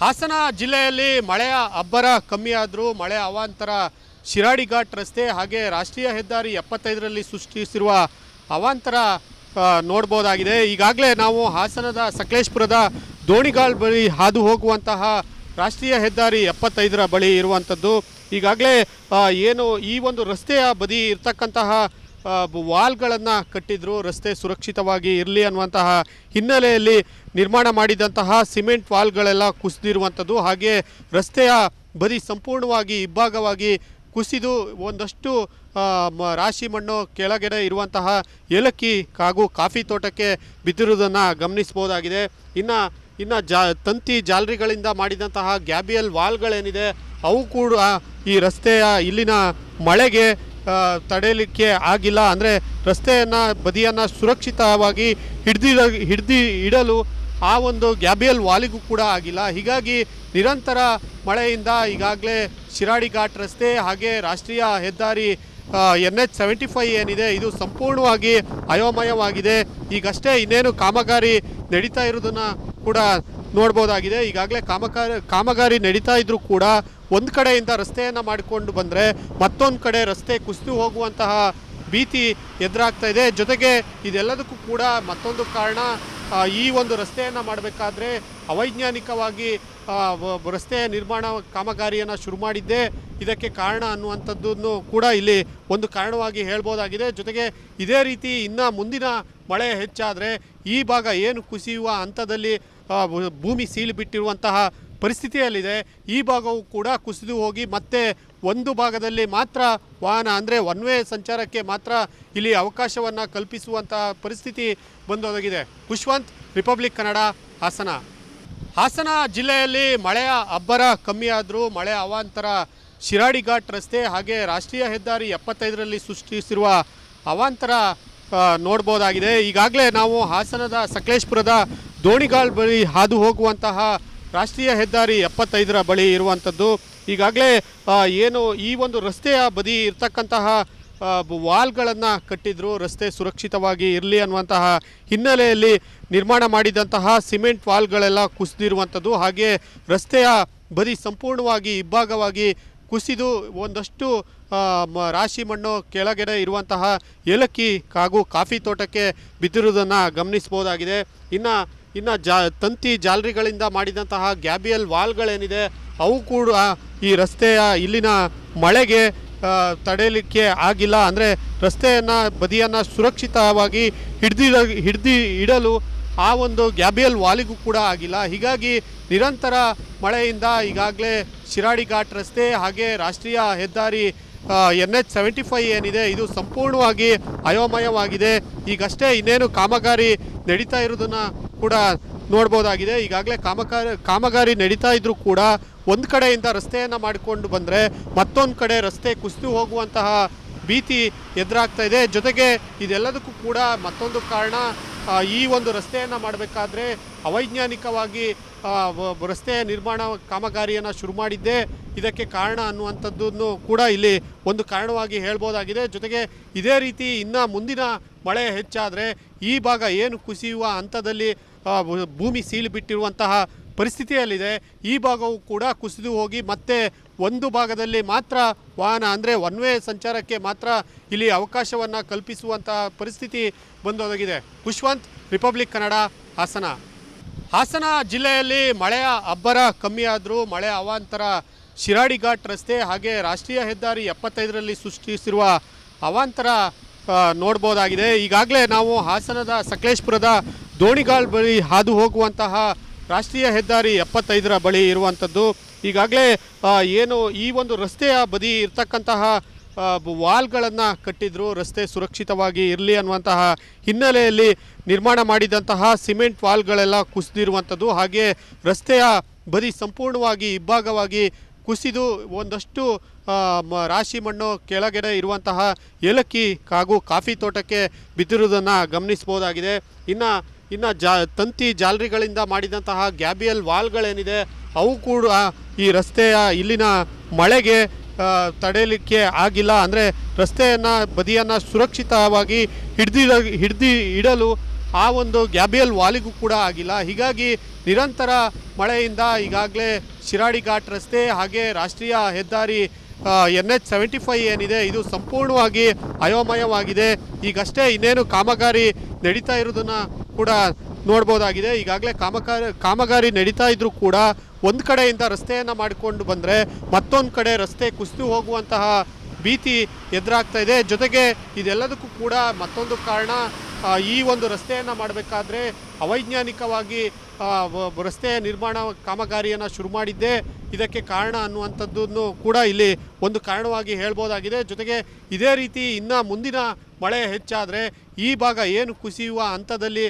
ಹಾಸನ ಜಿಲ್ಲೆಯಲ್ಲಿ ಮಳೆಯ ಅಬ್ಬರ ಕಮ್ಮಿಯಾದರೂ ಮಳೆ ಅವಾಂತರ ಶಿರಾಡಿ ಘಾಟ್ ರಸ್ತೆ ಹಾಗೆ ರಾಷ್ಟ್ರೀಯ ಹೆದ್ದಾರಿ 75ರಲ್ಲಿ ಸೃಷ್ಟಿಸಿರುವ ಅವಾಂತರ ನೋಡಬಹುದಾಗಿದೆ. ಈಗಾಗಲೇ ನಾವು ಹಾಸನದ ಸಕಲೇಶಪುರದ ದೋಣಿಗಾಲ್ ಬಳಿ ಹಾದು ಹೋಗುವಂತಹ ರಾಷ್ಟ್ರೀಯ ಹೆದ್ದಾರಿ 75ರ ಬಳಿ ಇರುವಂಥದ್ದು. ಈಗಾಗಲೇ ಏನು ಈ ಒಂದು ರಸ್ತೆಯ ಬದಿ ಇರ್ತಕ್ಕಂತಹ ವಾಲ್ಗಳನ್ನು ಕಟ್ಟಿದ್ರು, ರಸ್ತೆ ಸುರಕ್ಷಿತವಾಗಿ ಇರಲಿ ಅನ್ನುವಂತಹ ಹಿನ್ನೆಲೆಯಲ್ಲಿ ನಿರ್ಮಾಣ ಮಾಡಿದಂತಹ ಸಿಮೆಂಟ್ ವಾಲ್ಗಳೆಲ್ಲ ಕುಸಿದಿರುವಂಥದ್ದು. ಹಾಗೆ ರಸ್ತೆಯ ಬದಿ ಸಂಪೂರ್ಣವಾಗಿ ಇಬ್ಬಾಗವಾಗಿ ಕುಸಿದು ಒಂದಷ್ಟು ರಾಶಿ ಮಣ್ಣು ಕೆಳಗಡೆ ಇರುವಂತಹ ಏಲಕ್ಕಿ ಹಾಗೂ ಕಾಫಿ ತೋಟಕ್ಕೆ ಬಿದ್ದಿರುವುದನ್ನು ಗಮನಿಸಬಹುದಾಗಿದೆ. ಇನ್ನು ತಂತಿ ಜಾಲರಿಗಳಿಂದ ಮಾಡಿದಂತಹ ಗ್ಯಾಬಿಯಲ್ ವಾಲ್ಗಳೇನಿದೆ ಅವು ಕೂಡ ಈ ರಸ್ತೆಯ ಇಲ್ಲಿನ ಮಳೆಗೆ ತಡೆಯಲಿಕ್ಕೆ ಆಗಿಲ್ಲ. ಅಂದರೆ ರಸ್ತೆಯನ್ನು ಬದಿಯನ್ನು ಸುರಕ್ಷಿತವಾಗಿ ಹಿಡಿದಿಡಲು ಆ ಒಂದು ಗ್ಯಾಬಿಯಲ್ ವಾಲಿಗೂ ಕೂಡ ಆಗಿಲ್ಲ. ಹೀಗಾಗಿ ನಿರಂತರ ಮಳೆಯಿಂದ ಈಗಾಗಲೇ ಶಿರಾಡಿ ಘಾಟ್ ರಸ್ತೆ ಹಾಗೆ ರಾಷ್ಟ್ರೀಯ ಹೆದ್ದಾರಿ NH75 ಏನಿದೆ ಇದು ಸಂಪೂರ್ಣವಾಗಿ ಅಯೋಮಯವಾಗಿದೆ. ಈಗಷ್ಟೇ ಇನ್ನೇನು ಕಾಮಗಾರಿ ನಡೀತಾ ಇರೋದನ್ನು ಕೂಡ ನೋಡ್ಬೋದಾಗಿದೆ. ಈಗಾಗಲೇ ಕಾಮಗಾರಿ ನಡೀತಾ ಇದ್ರೂ ಕೂಡ ಒಂದು ಕಡೆಯಿಂದ ರಸ್ತೆಯನ್ನು ಮಾಡಿಕೊಂಡು ಬಂದರೆ ಮತ್ತೊಂದು ಕಡೆ ರಸ್ತೆ ಕುಸಿದು ಹೋಗುವಂತಹ ಭೀತಿ ಎದುರಾಗ್ತಾ ಇದೆ. ಜೊತೆಗೆ ಇದೆಲ್ಲದಕ್ಕೂ ಕೂಡ ಮತ್ತೊಂದು ಕಾರಣ, ಈ ಒಂದು ರಸ್ತೆಯನ್ನು ಮಾಡಬೇಕಾದ್ರೆ ಅವೈಜ್ಞಾನಿಕವಾಗಿ ರಸ್ತೆಯ ನಿರ್ಮಾಣ ಕಾಮಗಾರಿಯನ್ನು ಶುರು ಮಾಡಿದ್ದೇ ಇದಕ್ಕೆ ಕಾರಣ ಅನ್ನುವಂಥದ್ದನ್ನು ಕೂಡ ಇಲ್ಲಿ ಒಂದು ಕಾರಣವಾಗಿ ಹೇಳ್ಬೋದಾಗಿದೆ. ಜೊತೆಗೆ ಇದೇ ರೀತಿ ಇನ್ನು ಮುಂದಿನ ಮಳೆ ಹೆಚ್ಚಾದರೆ ಈ ಭಾಗ ಏನು ಕುಸಿಯುವ ಹಂತದಲ್ಲಿ ಭೂಮಿ ಸೀಳು ಬಿಟ್ಟಿರುವಂತಹ ಪರಿಸ್ಥಿತಿಯಲ್ಲಿದೆ. ಈ ಭಾಗವು ಕೂಡ ಕುಸಿದು ಹೋಗಿ ಮತ್ತೆ ಒಂದು ಭಾಗದಲ್ಲಿ ಮಾತ್ರ ವಾಹನ ಅಂದರೆ ಒನ್ ವೇ ಸಂಚಾರಕ್ಕೆ ಮಾತ್ರ ಇಲ್ಲಿ ಅವಕಾಶವನ್ನು ಕಲ್ಪಿಸುವಂತಹ ಪರಿಸ್ಥಿತಿ ಬಂದೊದಗಿದೆ. ಖುಷ್ವಂತ್, ರಿಪಬ್ಲಿಕ್ ಕನ್ನಡ, ಹಾಸನ. ಹಾಸನ ಜಿಲ್ಲೆಯಲ್ಲಿ ಮಳೆಯ ಅಬ್ಬರ ಕಮ್ಮಿಯಾದರೂ ಮಳೆ ಅವಾಂತರ ಶಿರಾಡಿ ಘಾಟ್ ರಸ್ತೆ ಹಾಗೆ ರಾಷ್ಟ್ರೀಯ ಹೆದ್ದಾರಿ 75ರಲ್ಲಿ ಸೃಷ್ಟಿಸಿರುವ ಅವಾಂತರ ನೋಡ್ಬೋದಾಗಿದೆ. ಈಗಾಗಲೇ ನಾವು ಹಾಸನದ ಸಕಲೇಶಪುರದ ದೋಣಿಗಾಲ್ ಬಳಿ ಹಾದು ಹೋಗುವಂತಹ ರಾಷ್ಟ್ರೀಯ ಹೆದ್ದಾರಿ 75ರ ಬಳಿ ಇರುವಂಥದ್ದು. ಈಗಾಗಲೇ ಏನು ಈ ಒಂದು ರಸ್ತೆಯ ಬದಿ ಇರ್ತಕ್ಕಂತಹ ವಾಲ್ಗಳನ್ನು ಕಟ್ಟಿದ್ರು, ರಸ್ತೆ ಸುರಕ್ಷಿತವಾಗಿ ಇರಲಿ ಅನ್ನುವಂತಹ ಹಿನ್ನೆಲೆಯಲ್ಲಿ ನಿರ್ಮಾಣ ಮಾಡಿದಂತಹ ಸಿಮೆಂಟ್ ವಾಲ್ಗಳೆಲ್ಲ ಕುಸಿದಿರುವಂಥದ್ದು. ಹಾಗೆ ರಸ್ತೆಯ ಬದಿ ಸಂಪೂರ್ಣವಾಗಿ ಇಬ್ಬಾಗವಾಗಿ ಕುಸಿದು ಒಂದಷ್ಟು ರಾಶಿ ಮಣ್ಣು ಕೆಳಗಡೆ ಇರುವಂತಹ ಏಲಕ್ಕಿ ಹಾಗೂ ಕಾಫಿ ತೋಟಕ್ಕೆ ಬಿದ್ದಿರುವುದನ್ನು ಗಮನಿಸಬಹುದಾಗಿದೆ. ಇನ್ನು ತಂತಿ ಜಾಲರಿಗಳಿಂದ ಮಾಡಿದಂತಹ ಗ್ಯಾಬಿಯಲ್ ವಾಲ್ಗಳೇನಿದೆ ಅವು ಕೂಡ ಈ ರಸ್ತೆಯ ಇಲ್ಲಿನ ಮಳೆಗೆ ತಡೆಯಲಿಕ್ಕೆ ಆಗಿಲ್ಲ. ಅಂದರೆ ರಸ್ತೆಯನ್ನು ಬದಿಯನ್ನು ಸುರಕ್ಷಿತವಾಗಿ ಹಿಡಿದಿಡಲು ಆ ಒಂದು ಗ್ಯಾಬಿಯಲ್ ವಾಲಿಗೂ ಕೂಡ ಆಗಿಲ್ಲ. ಹೀಗಾಗಿ ನಿರಂತರ ಮಳೆಯಿಂದ ಈಗಾಗಲೇ ಶಿರಾಡಿ ಘಾಟ್ ರಸ್ತೆ ಹಾಗೆ ರಾಷ್ಟ್ರೀಯ ಹೆದ್ದಾರಿ NH75 ಏನಿದೆ ಇದು ಸಂಪೂರ್ಣವಾಗಿ ಅಯೋಮಯವಾಗಿದೆ. ಈಗಷ್ಟೇ ಇನ್ನೇನು ಕಾಮಗಾರಿ ನಡೀತಾ ಇರೋದನ್ನು ಕೂಡ ನೋಡ್ಬೋದಾಗಿದೆ. ಈಗಾಗಲೇ ಕಾಮಗಾರಿ ನಡೀತಾ ಇದ್ರೂ ಕೂಡ ಒಂದು ಕಡೆಯಿಂದ ರಸ್ತೆಯನ್ನು ಮಾಡಿಕೊಂಡು ಬಂದರೆ ಮತ್ತೊಂದು ಕಡೆ ರಸ್ತೆ ಕುಸಿದು ಹೋಗುವಂತಹ ಭೀತಿ ಎದುರಾಗ್ತಾ ಇದೆ. ಜೊತೆಗೆ ಇದೆಲ್ಲದಕ್ಕೂ ಕೂಡ ಮತ್ತೊಂದು ಕಾರಣ, ಈ ಒಂದು ರಸ್ತೆಯನ್ನು ಮಾಡಬೇಕಾದ್ರೆ ಅವೈಜ್ಞಾನಿಕವಾಗಿ ರಸ್ತೆಯ ನಿರ್ಮಾಣ ಕಾಮಗಾರಿಯನ್ನು ಶುರು ಮಾಡಿದ್ದೇ ಇದಕ್ಕೆ ಕಾರಣ ಅನ್ನುವಂಥದ್ದನ್ನು ಕೂಡ ಇಲ್ಲಿ ಒಂದು ಕಾರಣವಾಗಿ ಹೇಳ್ಬೋದಾಗಿದೆ. ಜೊತೆಗೆ ಇದೇ ರೀತಿ ಇನ್ನು ಮುಂದಿನ ಮಳೆ ಹೆಚ್ಚಾದರೆ ಈ ಭಾಗ ಏನು ಕುಸಿಯುವ ಹಂತದಲ್ಲಿ ಭೂಮಿ ಸೀಳು ಬಿಟ್ಟಿರುವಂತಹ ಪರಿಸ್ಥಿತಿಯಲ್ಲಿದೆ. ಈ ಭಾಗವು ಕೂಡ ಕುಸಿದು ಹೋಗಿ ಮತ್ತೆ ಒಂದು ಭಾಗದಲ್ಲಿ ಮಾತ್ರ ವಾಹನ ಅಂದರೆ ಒನ್ ವೇ ಸಂಚಾರಕ್ಕೆ ಮಾತ್ರ ಇಲ್ಲಿ ಅವಕಾಶವನ್ನು ಕಲ್ಪಿಸುವಂತಹ ಪರಿಸ್ಥಿತಿ ಬಂದೊದಗಿದೆ. ಖುಷ್ವಂತ್, ರಿಪಬ್ಲಿಕ್ ಕನ್ನಡ, ಹಾಸನ. ಹಾಸನ ಜಿಲ್ಲೆಯಲ್ಲಿ ಮಳೆಯ ಅಬ್ಬರ ಕಮ್ಮಿಯಾದರೂ ಮಳೆ ಅವಾಂತರ ಶಿರಾಡಿ ಘಾಟ್ ರಸ್ತೆ ಹಾಗೆ ರಾಷ್ಟ್ರೀಯ ಹೆದ್ದಾರಿ 75ರಲ್ಲಿ ಸೃಷ್ಟಿಸಿರುವ ಅವಾಂತರ ನೋಡ್ಬೋದಾಗಿದೆ. ಈಗಾಗಲೇ ನಾವು ಹಾಸನದ ಸಕಲೇಶಪುರದ ದೋಣಿಗಾಲ್ ಬಳಿ ಹಾದು ಹೋಗುವಂತಹ ರಾಷ್ಟ್ರೀಯ ಹೆದ್ದಾರಿ 75ರ ಬಳಿ ಇರುವಂಥದ್ದು. ಈಗಾಗಲೇ ಏನು ಈ ಒಂದು ರಸ್ತೆಯ ಬದಿ ಇರ್ತಕ್ಕಂತಹ ವಾಲ್ಗಳನ್ನು ಕಟ್ಟಿದ್ರು, ರಸ್ತೆ ಸುರಕ್ಷಿತವಾಗಿ ಇರಲಿ ಅನ್ನುವಂತಹ ಹಿನ್ನೆಲೆಯಲ್ಲಿ ನಿರ್ಮಾಣ ಮಾಡಿದಂತಹ ಸಿಮೆಂಟ್ ವಾಲ್ಗಳೆಲ್ಲ ಕುಸಿದಿರುವಂಥದ್ದು. ಹಾಗೆ ರಸ್ತೆಯ ಬದಿ ಸಂಪೂರ್ಣವಾಗಿ ಇಬ್ಬಾಗವಾಗಿ ಕುಸಿದು ಒಂದಷ್ಟು ರಾಶಿ ಮಣ್ಣು ಕೆಳಗಡೆ ಇರುವಂತಹ ಏಲಕ್ಕಿ ಹಾಗೂ ಕಾಫಿ ತೋಟಕ್ಕೆ ಬಿದ್ದಿರುವುದನ್ನು ಗಮನಿಸಬಹುದಾಗಿದೆ. ಇನ್ನು ತಂತಿ ಜಾಲರಿಗಳಿಂದ ಮಾಡಿದಂತಹ ಗ್ಯಾಬಿಯಲ್ ವಾಲ್ಗಳೇನಿದೆ ಅವು ಕೂಡ ಈ ರಸ್ತೆಯ ಇಲ್ಲಿನ ಮಳೆಗೆ ತಡೆಯಲಿಕ್ಕೆ ಆಗಿಲ್ಲ. ಅಂದರೆ ರಸ್ತೆಯನ್ನು ಬದಿಯನ್ನು ಸುರಕ್ಷಿತವಾಗಿ ಹಿಡಿದಿಡಲು ಆ ಒಂದು ಗ್ಯಾಬಿಯಲ್ ವಾಲಿಗೂ ಕೂಡ ಆಗಿಲ್ಲ. ಹೀಗಾಗಿ ನಿರಂತರ ಮಳೆಯಿಂದ ಈಗಾಗಲೇ ಶಿರಾಡಿ ಘಾಟ್ ರಸ್ತೆ ಹಾಗೆ ರಾಷ್ಟ್ರೀಯ ಹೆದ್ದಾರಿ NH75 ಏನಿದೆ ಇದು ಸಂಪೂರ್ಣವಾಗಿ ಅಯೋಮಯವಾಗಿದೆ. ಈಗಷ್ಟೇ ಇನ್ನೇನು ಕಾಮಗಾರಿ ನಡೀತಾ ಇರೋದನ್ನು ಕೂಡ ನೋಡ್ಬೋದಾಗಿದೆ. ಈಗಾಗಲೇ ಕಾಮಗಾರಿ ನಡೀತಾ ಇದ್ರೂ ಕೂಡ ಒಂದು ಕಡೆಯಿಂದ ರಸ್ತೆಯನ್ನು ಮಾಡಿಕೊಂಡು ಬಂದರೆ ಮತ್ತೊಂದು ಕಡೆ ರಸ್ತೆ ಕುಸಿದು ಹೋಗುವಂತಹ ಭೀತಿ ಎದುರಾಗ್ತಾ ಇದೆ. ಜೊತೆಗೆ ಇದೆಲ್ಲದಕ್ಕೂ ಕೂಡ ಮತ್ತೊಂದು ಕಾರಣ, ಈ ಒಂದು ರಸ್ತೆಯನ್ನು ಮಾಡಬೇಕಾದ್ರೆ ಅವೈಜ್ಞಾನಿಕವಾಗಿ ರಸ್ತೆ ನಿರ್ಮಾಣ ಕಾಮಗಾರಿಯನ್ನು ಶುರು ಮಾಡಿದ್ದೇ ಇದಕ್ಕೆ ಕಾರಣ ಅನ್ನುವಂಥದ್ದನ್ನು ಕೂಡ ಇಲ್ಲಿ ಒಂದು ಕಾರಣವಾಗಿ ಹೇಳ್ಬೋದಾಗಿದೆ. ಜೊತೆಗೆ ಇದೇ ರೀತಿ ಇನ್ನು ಮುಂದಿನ ಮಳೆ ಹೆಚ್ಚಾದರೆ ಈ ಭಾಗ ಏನು ಕುಸಿಯುವ ಹಂತದಲ್ಲಿ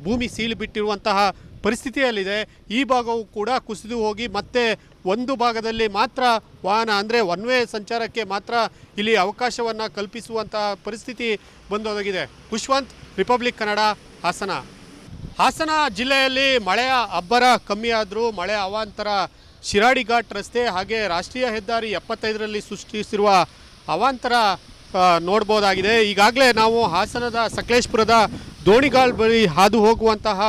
ಭೂಮಿ ಸೀಳು ಬಿಟ್ಟಿರುವಂತಹ ಪರಿಸ್ಥಿತಿಯಲ್ಲಿದೆ. ಈ ಭಾಗವು ಕೂಡ ಕುಸಿದು ಹೋಗಿ ಮತ್ತೆ ಒಂದು ಭಾಗದಲ್ಲಿ ಮಾತ್ರ ವಾಹನ ಅಂದರೆ ಒನ್ ವೇ ಸಂಚಾರಕ್ಕೆ ಮಾತ್ರ ಇಲ್ಲಿ ಅವಕಾಶವನ್ನು ಕಲ್ಪಿಸುವಂತಹ ಪರಿಸ್ಥಿತಿ ಬಂದೊದಗಿದೆ. ಖುಷ್ವಂತ್, ರಿಪಬ್ಲಿಕ್ ಕನ್ನಡ, ಹಾಸನ. ಹಾಸನ ಜಿಲ್ಲೆಯಲ್ಲಿ ಮಳೆಯ ಅಬ್ಬರ ಕಮ್ಮಿಯಾದರೂ ಮಳೆ ಅವಾಂತರ ಶಿರಾಡಿ ಘಾಟ್ ರಸ್ತೆ ಹಾಗೆ ರಾಷ್ಟ್ರೀಯ ಹೆದ್ದಾರಿ 75ರಲ್ಲಿ ಸೃಷ್ಟಿಸಿರುವ ಅವಾಂತರ ನೋಡ್ಬೋದಾಗಿದೆ. ಈಗಾಗಲೇ ನಾವು ಹಾಸನದ ಸಕಲೇಶ್ಪುರದ ದೋಣಿಗಾಲ್ ಬಳಿ ಹಾದು ಹೋಗುವಂತಹ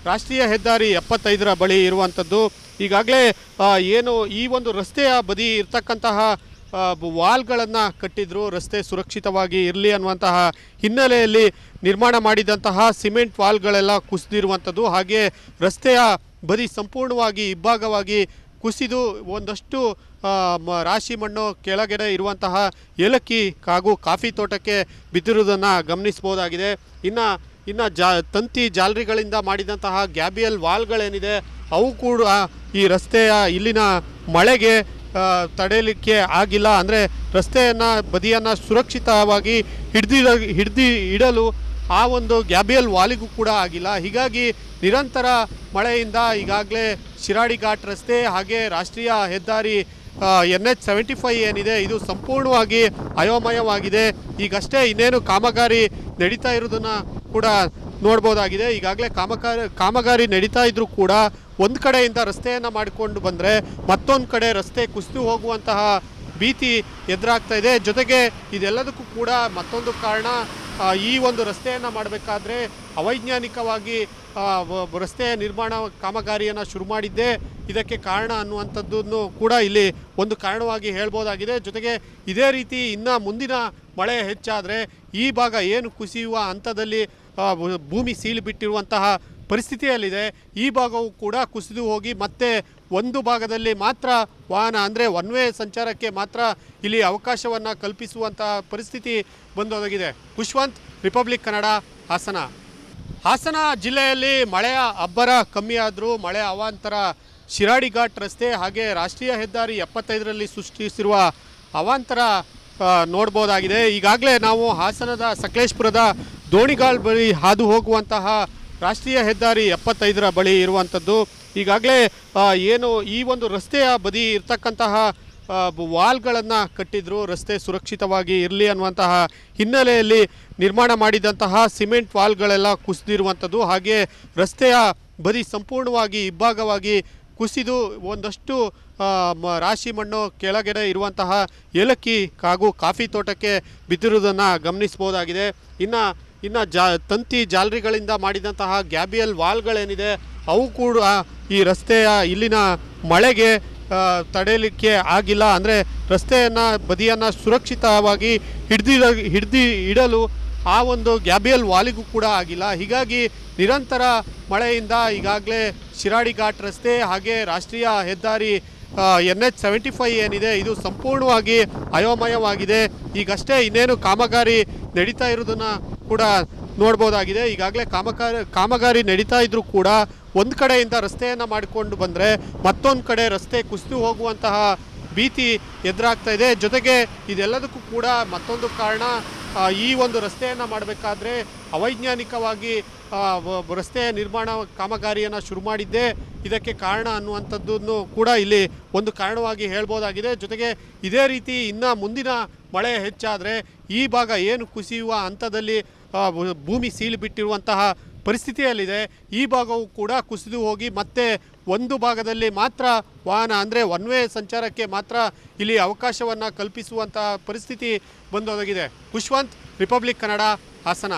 ರಾಷ್ಟ್ರೀಯ ಹೆದ್ದಾರಿ 75ರ ಬಳಿ ಇರುವಂಥದ್ದು. ಈಗಾಗಲೇ ಏನು ಈ ಒಂದು ರಸ್ತೆಯ ಬದಿ ಇರ್ತಕ್ಕಂತಹ ವಾಲ್ಗಳನ್ನು ಕಟ್ಟಿದ್ರು ರಸ್ತೆ ಸುರಕ್ಷಿತವಾಗಿ ಇರಲಿ ಅನ್ನುವಂತಹ ಹಿನ್ನೆಲೆಯಲ್ಲಿ ನಿರ್ಮಾಣ ಮಾಡಿದಂತಹ ಸಿಮೆಂಟ್ ವಾಲ್ಗಳೆಲ್ಲ ಕುಸಿದಿರುವಂಥದ್ದು. ಹಾಗೆ ರಸ್ತೆಯ ಬದಿ ಸಂಪೂರ್ಣವಾಗಿ ಇಬ್ಬಾಗವಾಗಿ ಕುಸಿದು ಒಂದಷ್ಟು ರಾಶಿ ಮಣ್ಣು ಕೆಳಗಡೆ ಇರುವಂತಹ ಏಲಕ್ಕಿ ಹಾಗೂ ಕಾಫಿ ತೋಟಕ್ಕೆ ಬಿದ್ದಿರುವುದನ್ನು ಗಮನಿಸ್ಬೋದಾಗಿದೆ. ಇನ್ನು ತಂತಿ ಜಾಲರಿಗಳಿಂದ ಮಾಡಿದಂತಹ ಗ್ಯಾಬಿಯಲ್ ವಾಲ್ಗಳೇನಿದೆ ಅವು ಕೂಡ ಈ ರಸ್ತೆಯ ಇಲ್ಲಿನ ಮಳೆಗೆ ತಡೆಯಲಿಕ್ಕೆ ಆಗಿಲ್ಲ. ಅಂದರೆ ರಸ್ತೆಯನ್ನು ಬದಿಯನ್ನು ಸುರಕ್ಷಿತವಾಗಿ ಹಿಡಿದಿಡಲು ಆ ಒಂದು ಗ್ಯಾಬಿಯಲ್ ವಾಲಿಗೂ ಕೂಡ ಆಗಿಲ್ಲ. ಹೀಗಾಗಿ ನಿರಂತರ ಮಳೆಯಿಂದ ಈಗಾಗಲೇ ಶಿರಾಡಿ ಘಾಟ್ ರಸ್ತೆ ಹಾಗೆ ರಾಷ್ಟ್ರೀಯ ಹೆದ್ದಾರಿ NH75 ಏನಿದೆ ಇದು ಸಂಪೂರ್ಣವಾಗಿ ಅಯೋಮಯವಾಗಿದೆ. ಈಗಷ್ಟೇ ಇನ್ನೇನು ಕಾಮಗಾರಿ ನಡೀತಾ ಇರೋದನ್ನು ಕೂಡ ನೋಡ್ಬೋದಾಗಿದೆ. ಈಗಾಗಲೇ ಕಾಮಗಾರಿ ನಡೀತಾ ಇದ್ರೂ ಕೂಡ ಒಂದು ಕಡೆಯಿಂದ ರಸ್ತೆಯನ್ನು ಮಾಡಿಕೊಂಡು ಬಂದರೆ ಮತ್ತೊಂದು ಕಡೆ ರಸ್ತೆ ಕುಸಿದು ಹೋಗುವಂತಹ ಭೀತಿ ಎದುರಾಗ್ತಾ ಇದೆ. ಜೊತೆಗೆ ಇದೆಲ್ಲದಕ್ಕೂ ಕೂಡ ಮತ್ತೊಂದು ಕಾರಣ, ಈ ಒಂದು ರಸ್ತೆಯನ್ನು ಮಾಡಬೇಕಾದ್ರೆ ಅವೈಜ್ಞಾನಿಕವಾಗಿ ರಸ್ತೆ ನಿರ್ಮಾಣ ಕಾಮಗಾರಿಯನ್ನು ಶುರು ಮಾಡಿದ್ದೇ ಇದಕ್ಕೆ ಕಾರಣ ಅನ್ನುವಂಥದ್ದನ್ನು ಕೂಡ ಇಲ್ಲಿ ಒಂದು ಕಾರಣವಾಗಿ ಹೇಳ್ಬೋದಾಗಿದೆ. ಜೊತೆಗೆ ಇದೇ ರೀತಿ ಇನ್ನು ಮುಂದಿನ ಮಳೆ ಹೆಚ್ಚಾದರೆ ಈ ಭಾಗ ಏನು ಕುಸಿಯುವ ಹಂತದಲ್ಲಿ ಭೂಮಿ ಸೀಳು ಬಿಟ್ಟಿರುವಂತಹ ಪರಿಸ್ಥಿತಿಯಲ್ಲಿದೆ. ಈ ಭಾಗವು ಕೂಡ ಕುಸಿದು ಹೋಗಿ ಮತ್ತೆ ಒಂದು ಭಾಗದಲ್ಲಿ ಮಾತ್ರ ವಾಹನ ಅಂದರೆ ಒನ್ ವೇ ಸಂಚಾರಕ್ಕೆ ಮಾತ್ರ ಇಲ್ಲಿ ಅವಕಾಶವನ್ನು ಕಲ್ಪಿಸುವಂತಹ ಪರಿಸ್ಥಿತಿ ಬಂದೊದಗಿದೆ. ಖುಷ್ವಂತ್, ರಿಪಬ್ಲಿಕ್ ಕನ್ನಡ, ಹಾಸನ. ಹಾಸನ ಜಿಲ್ಲೆಯಲ್ಲಿ ಮಳೆಯ ಅಬ್ಬರ ಕಮ್ಮಿಯಾದರೂ ಮಳೆ ಅವಾಂತರ ಶಿರಾಡಿ ಘಾಟ್ ರಸ್ತೆ ಹಾಗೆ ರಾಷ್ಟ್ರೀಯ ಹೆದ್ದಾರಿ 75ರಲ್ಲಿ ಸೃಷ್ಟಿಸಿರುವ ಅವಾಂತರ ನೋಡ್ಬೋದಾಗಿದೆ. ಈಗಾಗಲೇ ನಾವು ಹಾಸನದ ಸಕಲೇಶ್ಪುರದ ದೋಣಿಗಾಲ್ ಬಳಿ ಹಾದು ಹೋಗುವಂತಹ ರಾಷ್ಟ್ರೀಯ ಹೆದ್ದಾರಿ 75ರ ಬಳಿ ಇರುವಂಥದ್ದು. ಈಗಾಗಲೇ ಏನು ಈ ಒಂದು ರಸ್ತೆಯ ಬದಿ ಇರ್ತಕ್ಕಂತಹ ವಾಲ್ಗಳನ್ನು ಕಟ್ಟಿದ್ರು ರಸ್ತೆ ಸುರಕ್ಷಿತವಾಗಿ ಇರಲಿ ಅನ್ನುವಂತಹ ಹಿನ್ನೆಲೆಯಲ್ಲಿ ನಿರ್ಮಾಣ ಮಾಡಿದಂತಹ ಸಿಮೆಂಟ್ ವಾಲ್ಗಳೆಲ್ಲ ಕುಸಿದಿರುವಂಥದ್ದು. ಹಾಗೆ ರಸ್ತೆಯ ಬದಿ ಸಂಪೂರ್ಣವಾಗಿ ಇಬ್ಬಾಗವಾಗಿ ಕುಸಿದು ಒಂದಷ್ಟು ರಾಶಿ ಮಣ್ಣು ಕೆಳಗಡೆ ಇರುವಂತಹ ಏಲಕ್ಕಿ ಹಾಗೂ ಕಾಫಿ ತೋಟಕ್ಕೆ ಬಿದ್ದಿರುವುದನ್ನು ಗಮನಿಸ್ಬೋದಾಗಿದೆ. ಇನ್ನು ತಂತಿ ಜಾಲರಿಗಳಿಂದ ಮಾಡಿದಂತಹ ಗ್ಯಾಬಿಯಲ್ ವಾಲ್ಗಳೇನಿದೆ ಅವು ಕೂಡ ಈ ರಸ್ತೆಯ ಇಲ್ಲಿನ ಮಳೆಗೆ ತಡೆಯಲಿಕ್ಕೆ ಆಗಿಲ್ಲ. ಅಂದರೆ ರಸ್ತೆಯನ್ನು ಬದಿಯನ್ನು ಸುರಕ್ಷಿತವಾಗಿ ಹಿಡಿದಿಡಲು ಆ ಒಂದು ಗ್ಯಾಬಿಯಲ್ ವಾಲಿಗೂ ಕೂಡ ಆಗಿಲ್ಲ. ಹೀಗಾಗಿ ನಿರಂತರ ಮಳೆಯಿಂದ ಈಗಾಗಲೇ ಶಿರಾಡಿ ಘಾಟ್ ರಸ್ತೆ ಹಾಗೆ ರಾಷ್ಟ್ರೀಯ ಹೆದ್ದಾರಿ NH75 ಏನಿದೆ ಇದು ಸಂಪೂರ್ಣವಾಗಿ ಅಯೋಮಯವಾಗಿದೆ. ಈಗಷ್ಟೇ ಇನ್ನೇನು ಕಾಮಗಾರಿ ನಡೀತಾ ಇರೋದನ್ನು ಕೂಡ ನೋಡ್ಬೋದಾಗಿದೆ. ಈಗಾಗಲೇ ಕಾಮಗಾರಿ ನಡೀತಾ ಇದ್ರೂ ಕೂಡ ಒಂದು ಕಡೆಯಿಂದ ರಸ್ತೆಯನ್ನು ಮಾಡಿಕೊಂಡು ಬಂದರೆ ಮತ್ತೊಂದು ಕಡೆ ರಸ್ತೆ ಕುಸಿದು ಹೋಗುವಂತಹ ಭೀತಿ ಎದುರಾಗ್ತಾ ಇದೆ. ಜೊತೆಗೆ ಇದೆಲ್ಲದಕ್ಕೂ ಕೂಡ ಮತ್ತೊಂದು ಕಾರಣ, ಈ ಒಂದು ರಸ್ತೆಯನ್ನು ಮಾಡಬೇಕಾದ್ರೆ ಅವೈಜ್ಞಾನಿಕವಾಗಿ ರಸ್ತೆ ನಿರ್ಮಾಣ ಕಾಮಗಾರಿಯನ್ನು ಶುರು ಮಾಡಿದ್ದೇ ಇದಕ್ಕೆ ಕಾರಣ ಅನ್ನುವಂಥದ್ದನ್ನು ಕೂಡ ಇಲ್ಲಿ ಒಂದು ಕಾರಣವಾಗಿ ಹೇಳ್ಬೋದಾಗಿದೆ. ಜೊತೆಗೆ ಇದೇ ರೀತಿ ಇನ್ನು ಮುಂದಿನ ಮಳೆ ಹೆಚ್ಚಾದರೆ ಈ ಭಾಗ ಏನು ಕುಸಿಯುವ ಹಂತದಲ್ಲಿ ಭೂಮಿ ಸೀಳು ಬಿಟ್ಟಿರುವಂತಹ ಪರಿಸ್ಥಿತಿಯಲ್ಲಿದೆ. ಈ ಭಾಗವು ಕೂಡ ಕುಸಿದು ಹೋಗಿ ಮತ್ತೆ ಒಂದು ಭಾಗದಲ್ಲಿ ಮಾತ್ರ ವಾಹನ ಅಂದರೆ ಒನ್ ವೇ ಸಂಚಾರಕ್ಕೆ ಮಾತ್ರ ಇಲ್ಲಿ ಅವಕಾಶವನ್ನು ಕಲ್ಪಿಸುವಂತಹ ಪರಿಸ್ಥಿತಿ ಬಂದೊದಗಿದೆ. ಖುಷ್ವಂತ್, ರಿಪಬ್ಲಿಕ್ ಕನ್ನಡ, ಹಾಸನ.